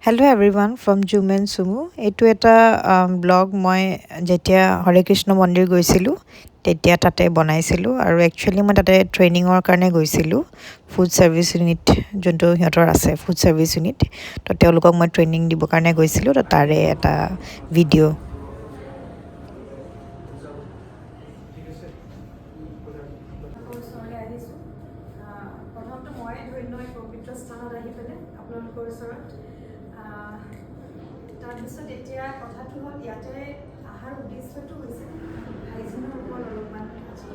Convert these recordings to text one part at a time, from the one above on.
Hello' everyone from Jum and Chumu. এইটো এটা blog মই যেতিয়া হৰে কৃষ্ণ মন্দিৰ গৈছিলোঁ তেতিয়া তাতে বনাইছিলোঁ আৰু একচুৱেলি মই তাতে ট্ৰেইনিঙৰ কাৰণে গৈছিলোঁ। ফুড ছাৰ্ভিচ ইউনিট যোনটো সিহঁতৰ আছে ফুড ছাৰ্ভিচ ইউনিট, তো তেওঁলোকক মই ট্ৰেইনিং দিবৰ কাৰণে গৈছিলোঁ, তো তাৰে এটা ভিডিঅ'। প্ৰথমটো মই ধন্য এই পবিত্ৰ স্থানত আহি পেলাই আপোনালোকৰ ওচৰত। তাৰপিছত এতিয়া কথাটো হ'ল ইয়াতে অহাৰ উদ্দেশ্যটো হৈছে হাইজিনৰ ওপৰত অলপমান কথা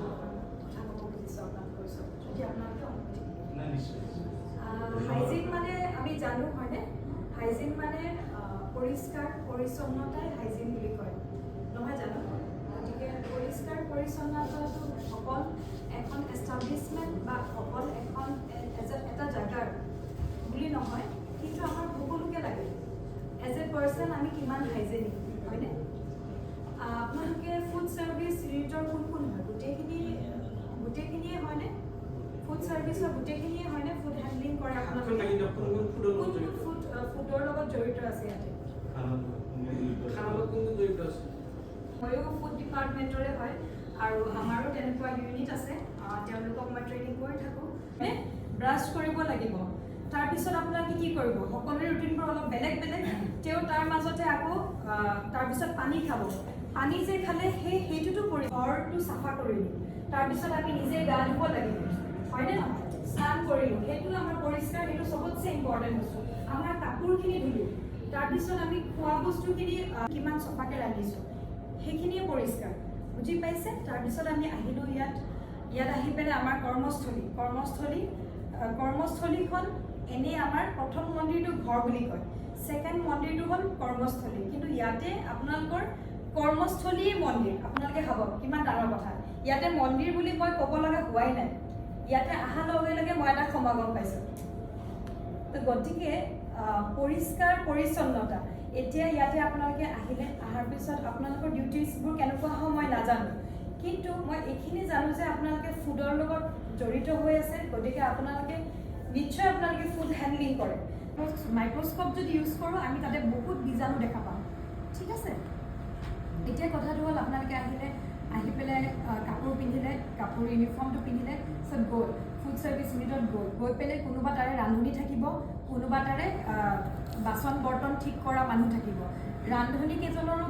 ক'ব খুজিছোঁ আপোনালোকৰ ওচৰত, যদি আপোনালোকে অনুমতি দিয়ে। হাইজিন মানে আমি জানো হয়নে? হাইজিন মানে পৰিষ্কাৰ পৰিচ্ছন্নতাই হাইজিন বুলি কয়, নহয় জানো? গতিকে পৰিষ্কাৰ পৰিচ্ছন্নতাটো অকল এখন এষ্টাব্লিছমেণ্ট বা অকল এখন এটা জেগাৰ বুলি নহয়, কিন্তু আমাৰ সকলোকে লাগে। এজ এ পাৰ্চন আমি কিমান হাইজেনিক, হয়নে? আপোনালোকে ফুড ছাৰ্ভিচ ইউনিটৰ কোন কোন হয়? গোটেইখিনিয়ে হয়নে? ফুড ছাৰ্ভিচৰ গোটেইখিনিয়ে হয়নে? ফুড হেণ্ডলিং কৰে আপোনালোকে? ফুডৰ লগত জড়িত আছে ইয়াতে? ময়ো ফুড ডিপাৰ্টমেণ্টৰে হয় আৰু আমাৰো তেনেকুৱা ইউনিট আছে, তেওঁলোকক মই ট্ৰেইনিং কৰি থাকোঁ। ব্ৰাছ কৰিব লাগিব, তাৰপিছত আপোনালোকে কি কৰিব? সকলোৰে ৰুটিনবোৰ অলপ বেলেগ বেলেগ, তেওঁ তাৰ মাজতে আকৌ তাৰপিছত পানী খাব। পানী যে খালে সেইটোতো কৰি ঘৰটো চাফা কৰিলোঁ, তাৰপিছত আমি নিজে গা ধুব লাগিব, হয়নে নহয়? স্নান কৰিলোঁ, সেইটো আমাৰ পৰিষ্কাৰ, সেইটো চবতছে ইম্পৰ্টেণ্ট বস্তু। আমাৰ কাপোৰখিনি ধুলোঁ, তাৰপিছত আমি খোৱা বস্তুখিনি কিমান চফাকৈ ৰান্ধিছোঁ সেইখিনিয়ে পৰিষ্কাৰ, বুজি পাইছে? তাৰপিছত আমি আহিলোঁ ইয়াত আহি পেলাই আমাৰ কৰ্মস্থলীখন এনেই আমাৰ প্ৰথম মন্দিৰটো ঘৰ বুলি কয়, ছেকেণ্ড মন্দিৰটো হ'ল কৰ্মস্থলী, কিন্তু ইয়াতে আপোনালোকৰ কৰ্মস্থলীয়ে মন্দিৰ। আপোনালোকে ভাবক কিমান ডাঙৰ কথা, ইয়াতে মন্দিৰ বুলি মই ক'ব লগা হোৱাই নাই, ইয়াতে অহাৰ লগে লগে মই এটা সমাগম পাইছোঁ। তো গতিকে পৰিষ্কাৰ পৰিচ্ছন্নতা, এতিয়া ইয়াতে আপোনালোকে আহিলে, অহাৰ পিছত আপোনালোকৰ ডিউটিছবোৰ কেনেকুৱা হয় মই নাজানো, কিন্তু মই এইখিনি জানো যে আপোনালোকে ফুডৰ লগত জড়িত হৈ আছে, গতিকে আপোনালোকে নিশ্চয় আপোনালোকে ফুড হেণ্ডলিং কৰে। মাইক্ৰস্কোপ যদি ইউজ কৰোঁ আমি তাতে বহুত বীজাণু দেখা পাওঁ, ঠিক আছে? এতিয়া কথাটো হ'ল আপোনালোকে আহি পেলাই কাপোৰ পিন্ধিলে, কাপোৰ ইউনিফৰ্মটো পিন্ধিলে, চব গ'ল ফুড ছাৰ্ভিচ ইউনিটত গৈ পেলাই কোনোবা তাৰে ৰান্ধনি থাকিব, কোনোবা তাৰে বাচন বৰ্তন ঠিক কৰা মানুহ থাকিব। ৰান্ধনিকেইজনৰো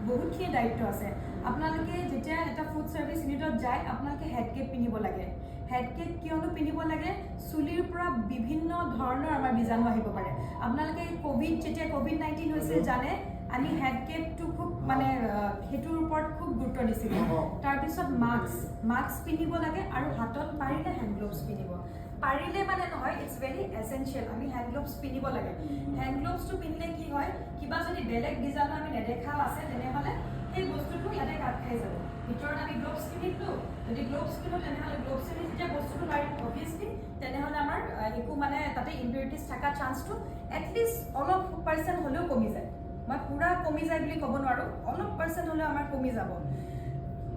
বহুতখিনি দায়িত্ব আছে। আপোনালোকে যেতিয়া এটা ফুড ছাৰ্ভিচ ইউনিটত যায় আপোনালোকে হেডকেপ পিন্ধিব লাগে। হেডকেপ কিয়নো পিন্ধিব লাগে? চুলিৰ পৰা বিভিন্ন ধৰণৰ আমাৰ বীজাণু আহিব পাৰে। আপোনালোকে যেতিয়া ক'ভিড-19 হৈছিল জানে, আমি হেডকেপটো খুব সেইটোৰ ওপৰত খুব গুৰুত্ব দিছিলোঁ। তাৰপিছত মাস্ক পিন্ধিব লাগে আৰু হাতত পাৰিলে হেণ্ড গ্লোভছ পিন্ধিব। পাৰিলে মানে নহয়, ইটছ ভেৰি এচেঞ্চিয়েল, আমি হেণ্ড গ্লোভছ পিন্ধিব লাগে। হেণ্ড গ্লোভছটো পিন্ধিলে কি হয়, কিবা যদি বেলেগ বীজাণু আমি নেদেখাও আছে তেনেহ'লে সেই বস্তুটো ইয়াতে কাট খাই যাব। ভিতৰত আমি গ্লোভছ পিন্ধিলোঁ, যদি গ্লোভছ পিন্ধোঁ তেনেহ'লে গ্লোভছ পিন্ধি যেতিয়া বস্তুটো মাৰিম অভিয়াছলি, তেনেহ'লে আমাৰ একো তাতে ইম্পিউৰিটিজ থকা চান্সটো এটলিষ্ট অলপ % হ'লেও কমি যায়। মই পুৰা কমি যায় বুলি ক'ব নোৱাৰোঁ, অলপ % হ'লেও আমাৰ কমি যাব।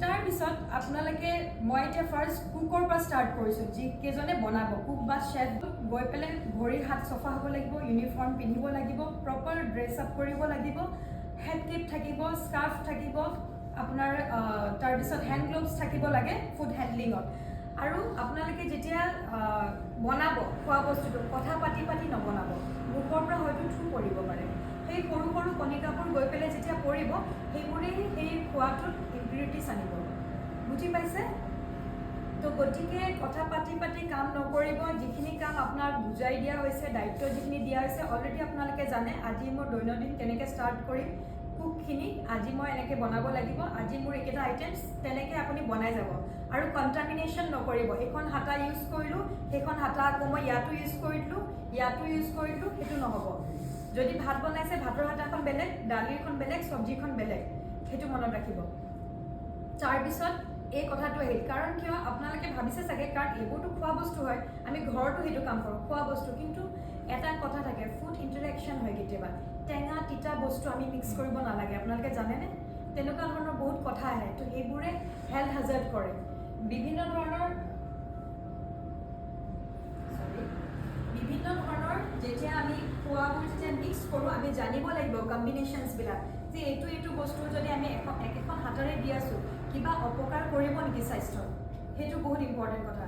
তাৰপিছত আপোনালোকে, মই এতিয়া ফাৰ্ষ্ট কুকৰ পৰা ষ্টাৰ্ট কৰিছোঁ, যিকেইজনে বনাব, কুক বা চেফ, গৈ পেলাই ভৰি হাত চফা হ'ব লাগিব, ইউনিফৰ্ম পিন্ধিব লাগিব, প্ৰপাৰ ড্ৰেছ আপ কৰিব লাগিব, হেডকেপ থাকিব, স্কাৰ্ফ থাকিব আপোনাৰ, তাৰপিছত হেণ্ড গ্লোভছ থাকিব লাগে ফুড হেণ্ডলিঙত। আৰু আপোনালোকে যেতিয়া বনাব খোৱা বস্তুটো, কথা পাতি নবনাব, মুখৰ পৰা হয়তো থু পৰিব পাৰে, সেই সৰু সৰু কণিকাবোৰ গৈ পেলাই যেতিয়া পৰিব সেইবোৰেই সেই খোৱাটোত ইম্পিউৰিটিজ আনিব, বুজি পাইছে? তো গতিকে কথা পাতি কাম নকৰিব। যিখিনি কাম আপোনাক বুজাই দিয়া হৈছে, দায়িত্ব যিখিনি দিয়া হৈছে অলৰেডি আপোনালোকে জানে। আজি মোৰ দৈনন্দিন কেনেকৈ ষ্টাৰ্ট কৰিম কুকখিনি, আজি মই এনেকৈ বনাব লাগিব, আজি মোৰ এইকেইটা আইটেমছ, তেনেকৈ আপুনি বনাই যাব। আৰু কণ্টামিনেশ্যন নকৰিব, এইখন হাতা ইউজ কৰিলোঁ, সেইখন হাতা আকৌ মই ইয়াতো ইউজ কৰি দিলোঁ, সেইটো নহ'ব। যদি ভাত বনাইছে ভাতৰ হাতাখন বেলেগ, দালিখন বেলেগ, চব্জিখন বেলেগ, সেইটো মনত ৰাখিব। তাৰপিছত এই কথাটো আহিল, কাৰণ কিয় আপোনালোকে ভাবিছে চাগে, কাৰণ এইবোৰতো খোৱা বস্তু হয়, আমি ঘৰতো সেইটো কাম কৰোঁ খোৱা বস্তু, কিন্তু এটা কথা থাকে, ফুড ইণ্টাৰেকশ্যন হয় কেতিয়াবা, টেঙা তিতা বস্তু আমি মিক্স কৰিব নালাগে, আপোনালোকে জানেনে? তেনেকুৱা ধৰণৰ বহুত কথা আহে, তো সেইবোৰে হেল্থ হাজাৰ্ড কৰে। বিভিন্ন ধৰণৰ যেতিয়া আমি খোৱাবোৰ যেতিয়া মিক্স কৰোঁ আমি জানিব লাগিব কম্বিনেশ্যনছবিলাক যে এইটো বস্তু যদি আমি একেখন হাতেৰে দি আছোঁ কিবা অপকাৰ কৰিব নেকি স্বাস্থ্যত, সেইটো বহুত ইম্পৰ্টেণ্ট কথা।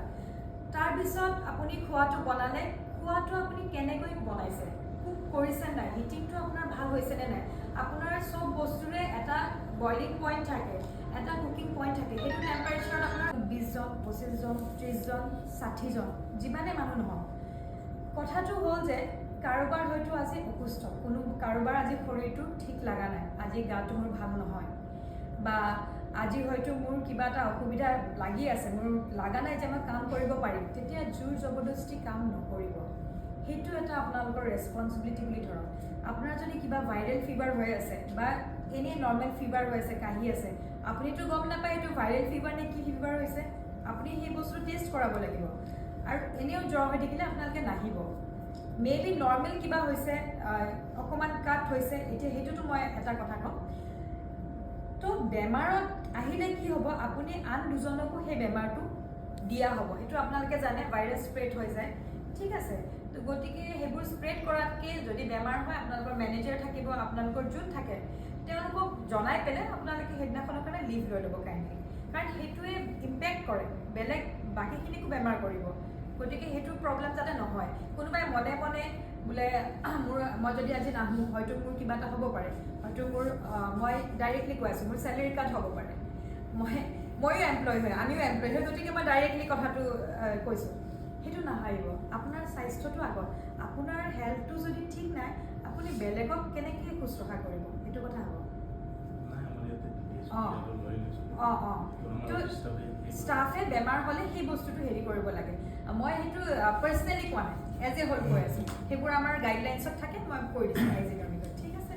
তাৰপিছত আপুনি খোৱাটো বনালে, খোৱাটো আপুনি কেনেকৈ বনাইছে, কুক কৰিছে নাই, হিটিংটো আপোনাৰ ভাল হৈছেনে নাই। আপোনাৰ চব বস্তুৰে এটা বইলিং পইণ্ট থাকে, এটা কুকিং পইণ্ট থাকে, সেইটো টেম্পাৰেচাৰত আপোনাৰ 20 জন 25 জন 30 জন 60 জন যিমানে মানুহ নহওক। কথাটো হ'ল যে কাৰোবাৰ হয়তো আজি অসুস্থ, কাৰোবাৰ আজি শৰীৰটো ঠিক লগা নাই, আজি গাটো মোৰ ভাল নহয়, বা আজি হয়তো মোৰ কিবা এটা অসুবিধা লাগি আছে, মোৰ লগা নাই যে মই কাম কৰিব পাৰিম, তেতিয়া জোৰ জবৰদস্তি কাম নকৰিব। সেইটো এটা আপোনালোকৰ ৰেছপনচিবিলিটি বুলি ধৰক। আপোনাৰ যদি কিবা ভাইৰেল ফিভাৰ হৈ আছে বা এনেই নৰ্মেল ফিভাৰ হৈ আছে, কাহি আছে, আপুনিতো গম নাপায় এইটো ভাইৰেল ফিভাৰ নে কি ফিভাৰ হৈছে, আপুনি সেই বস্তু টেষ্ট কৰাব লাগিব। আৰু এনেও জ্বৰ হৈ থাকিলে আপোনালোকে নাহিব। মেবি নৰ্মেল কিবা হৈছে, অকণমান কাট হৈছে, এতিয়া সেইটোতো মই এটা কথা ক'ম। তো বেমাৰত আহিলে কি হ'ব, আপুনি আন দুজনকো সেই বেমাৰটো দিয়া হ'ব, সেইটো আপোনালোকে জানে ভাইৰাছ স্প্ৰেড হৈ যায়, ঠিক আছে। তো গতিকে সেইবোৰ স্প্ৰেড কৰাতকৈ যদি বেমাৰ হয় আপোনালোকৰ মেনেজাৰ থাকিব, আপোনালোকৰ যোন থাকে তেওঁলোকক জনাই পেলাই আপোনালোকে সেইদিনাখনৰ কাৰণে লিভ লৈ ল'ব কাইণ্ডলি, কাৰণ সেইটোৱে ইম্পেক্ট কৰে, বেলেগ বাকীখিনিকো বেমাৰ কৰিব। গতিকে সেইটো প্ৰব্লেম যাতে নহয়। কোনোবাই মনে মনে বোলে মই যদি আজি নাহোঁ হয়তো মোৰ কিবা এটা হ'ব পাৰে, হয়তো মই ডাইৰেক্টলি কৈ আছোঁ মোৰ চেলেৰি কাট হ'ব পাৰে, ময়ো এমপ্লয় হয়, আমিও এমপ্লয় হয়, গতিকে মই ডাইৰেক্টলি কথাটো কৈছোঁ। সেইটো নাভাবিব, আপোনাৰ স্বাস্থ্যটো আগত। আপোনাৰ হেল্থটো যদি ঠিক নাই আপুনি বেলেগক কেনেকৈ শুশ্ৰূষা কৰিব, সেইটো কথা হ'ব। তো ষ্টাফে বেমাৰ হ'লে সেই বস্তুটো হেৰি কৰিব লাগে। মই সেইটো পাৰ্চনেলি কোৱা নাই, এজ এ হ'ল কৈ আছোঁ, সেইবোৰ আমাৰ গাইডলাইনছত থাকে, মই কৈ দিছোঁ হাইজিনৰ বিষয়ে, ঠিক আছে।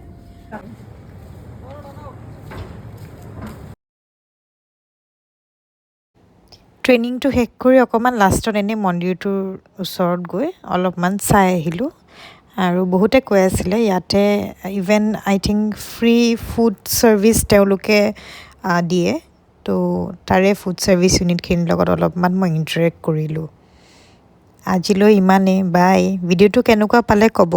ট্ৰেইনিংটো শেষ কৰি অকণমান লাষ্টত এনেই মন্দিৰটোৰ ওচৰত গৈ অলপমান চাই আহিলোঁ। আৰু বহুতে কৈ আছিলে ইয়াতে ইভেন আই থিংক ফ্ৰী ফুড ছাৰ্ভিচ তেওঁলোকে দিয়ে, তো তাৰে ফুড ছাৰ্ভিচ ইউনিটখিনিৰ লগত অলপমান মই ইণ্টাৰেক্ট কৰিলোঁ। আজিলৈ ইমানেই, বাই। ভিডিঅ'টো কেনেকুৱা পালে ক'ব।